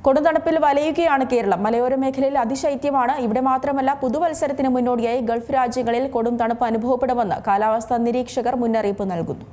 കൊടുംതണുപ്പിൽ വലയുകയാണ് കേരളം. മലയോര മേഖലയിൽ അതിശൈത്യമാണ്. ഇവിടെ മാത്രമല്ല, പുതുവത്സരത്തിന് മുന്നോടിയായി ഗൾഫ് രാജ്യങ്ങളിൽ കൊടും തണുപ്പ് അനുഭവപ്പെടുമെന്ന് കാലാവസ്ഥാ നിരീക്ഷകർ മുന്നറിയിപ്പ് നൽകുന്നു.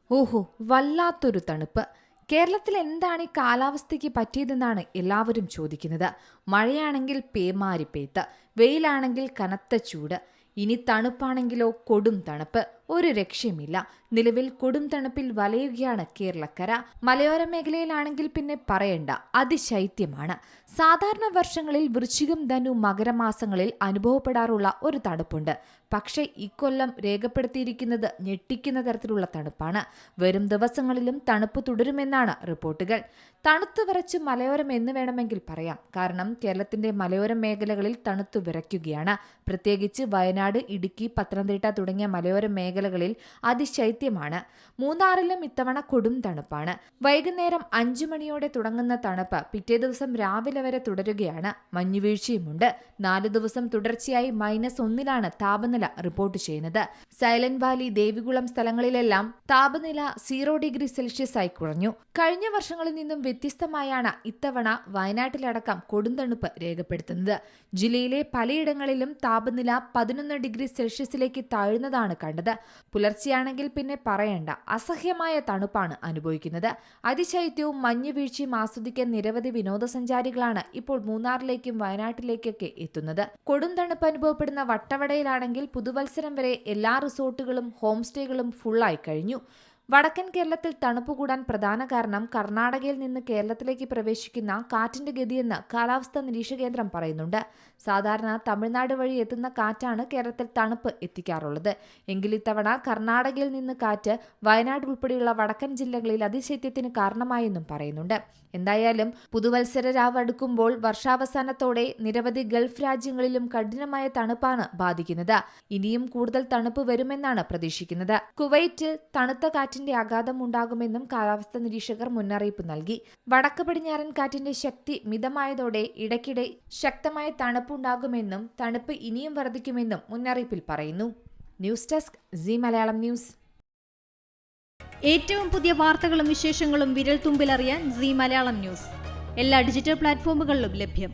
ഓഹോ, വല്ലാത്തൊരു തണുപ്പ്. കേരളത്തിൽ എന്താണ് ഈ കാലാവസ്ഥയ്ക്ക് പറ്റിയതെന്നാണ് എല്ലാവരും ചോദിക്കുന്നത്. മഴയാണെങ്കിൽ പേമാരി പെയ്ത്ത്, വെയിലാണെങ്കിൽ കനത്ത ചൂട്, ഇനി തണുപ്പാണെങ്കിലോ കൊടും തണുപ്പ്. ഒരു രക്ഷയുമില്ല. നിലവിൽ കൊടും തണുപ്പിൽ വലയുകയാണ് കേരളക്കര. മലയോര മേഖലയിലാണെങ്കിൽ പിന്നെ പറയണ്ട, അതിശൈത്യമാണ്. സാധാരണ വർഷങ്ങളിൽ വൃശ്ചികം, ധനു, മകരമാസങ്ങളിൽ അനുഭവപ്പെടാറുള്ള ഒരു തണുപ്പുണ്ട്. പക്ഷേ ഇക്കൊല്ലം രേഖപ്പെടുത്തിയിരിക്കുന്നത് ഞെട്ടിക്കുന്ന തരത്തിലുള്ള തണുപ്പാണ്. വരും ദിവസങ്ങളിലും തണുപ്പ് തുടരുമെന്നാണ് റിപ്പോർട്ടുകൾ. തണുത്തു വിറച്ച് മലയോരം എന്ന് വേണമെങ്കിൽ പറയാം. കാരണം കേരളത്തിന്റെ മലയോര മേഖലകളിൽ തണുത്തു വിറയ്ക്കുകയാണ്. പ്രത്യേകിച്ച് വയനാട്, ഇടുക്കി, പത്തനംതിട്ട തുടങ്ങിയ മലയോര മേഖലകളിൽ അതിശൈത്യമാണ്. മൂന്നാറിലും ഇത്തവണ കൊടും തണുപ്പാണ്. വൈകുന്നേരം 5 മണിയോടെ തുടങ്ങുന്ന തണുപ്പ് പിറ്റേ ദിവസം രാവിലെ വരെ തുടരുകയാണ്. മഞ്ഞുവീഴ്ചയുമുണ്ട്. 4 ദിവസം തുടർച്ചയായി -1 താപനില റിപ്പോർട്ട് ചെയ്യുന്നത്. സൈലന്റ് വാലി, ദേവികുളം സ്ഥലങ്ങളിലെല്ലാം താപനില 0°C ആയി കുറഞ്ഞു. കഴിഞ്ഞ വർഷങ്ങളിൽ നിന്നും വ്യത്യസ്തമായാണ് ഇത്തവണ വയനാട്ടിലടക്കം കൊടുംതണുപ്പ് രേഖപ്പെടുത്തുന്നത്. ജില്ലയിലെ പലയിടങ്ങളിലും താപനില 11°C താഴ്ന്നതാണ് കണ്ടത്. പുലർച്ചെയാണെങ്കിൽ പിന്നെ പറയണ്ട, അസഹ്യമായ തണുപ്പാണ് അനുഭവിക്കുന്നത്. അതിശൈത്യവും മഞ്ഞുവീഴ്ചയും ആസ്വദിക്കാൻ നിരവധി വിനോദസഞ്ചാരികളാണ് ഇപ്പോൾ മൂന്നാറിലേക്കും വയനാട്ടിലേക്കൊക്കെ എത്തുന്നത്. കൊടും തണുപ്പ് അനുഭവപ്പെടുന്ന വട്ടവടയിലാണെങ്കിൽ പുതുവത്സരം വരെ എല്ലാ റിസോർട്ടുകളും ഹോം സ്റ്റേകളും ഫുള്ളായി കഴിഞ്ഞു. വടക്കൻ കേരളത്തിൽ തണുപ്പ് കൂടാൻ പ്രധാന കാരണം കർണാടകയിൽ നിന്ന് കേരളത്തിലേക്ക് പ്രവേശിക്കുന്ന കാറ്റിന്റെ ഗതിയെന്ന് കാലാവസ്ഥാ നിരീക്ഷക കേന്ദ്രം പറയുന്നുണ്ട്. സാധാരണ തമിഴ്നാട് വഴി എത്തുന്ന കാറ്റാണ് കേരളത്തിൽ തണുപ്പ് എത്തിക്കാറുള്ളത്. എങ്കിൽ ഇത്തവണ കർണാടകയിൽ നിന്ന് കാറ്റ് വയനാട് ഉൾപ്പെടെയുള്ള വടക്കൻ ജില്ലകളിൽ അതിശൈത്യത്തിന് കാരണമായെന്നും പറയുന്നുണ്ട്. എന്തായാലും പുതുവത്സര രാവ് അടുക്കുമ്പോൾ വർഷാവസാനത്തോടെ നിരവധി ഗൾഫ് രാജ്യങ്ങളിലും കഠിനമായ തണുപ്പാണ് ബാധിക്കുന്നത്. ഇനിയും കൂടുതൽ തണുപ്പ് വരുമെന്നാണ് പ്രതീക്ഷിക്കുന്നത്. കുവൈറ്റിൽ തണുത്ത കാറ്റിന്റെ ആഘാതം ഉണ്ടാകുമെന്നും കാലാവസ്ഥാ നിരീക്ഷകർ മുന്നറിയിപ്പ് നൽകി. വടക്ക് പടിഞ്ഞാറൻ കാറ്റിന്റെ ശക്തി മിതമായതോടെ ഇടയ്ക്കിടെ ശക്തമായ തണുപ്പുണ്ടാകുമെന്നും തണുപ്പ് ഇനിയും വർദ്ധിക്കുമെന്നും മുന്നറിയിപ്പിൽ പറയുന്നു. News desk Zee Malayalam news. ഏറ്റവും പുതിയ വാർത്തകളും വിശേഷങ്ങളും വിരൽ തുമ്പിലറിയാൻ സീ മലയാളം ന്യൂസ് എല്ലാ ഡിജിറ്റൽ പ്ലാറ്റ്ഫോമുകളിലും ലഭ്യം.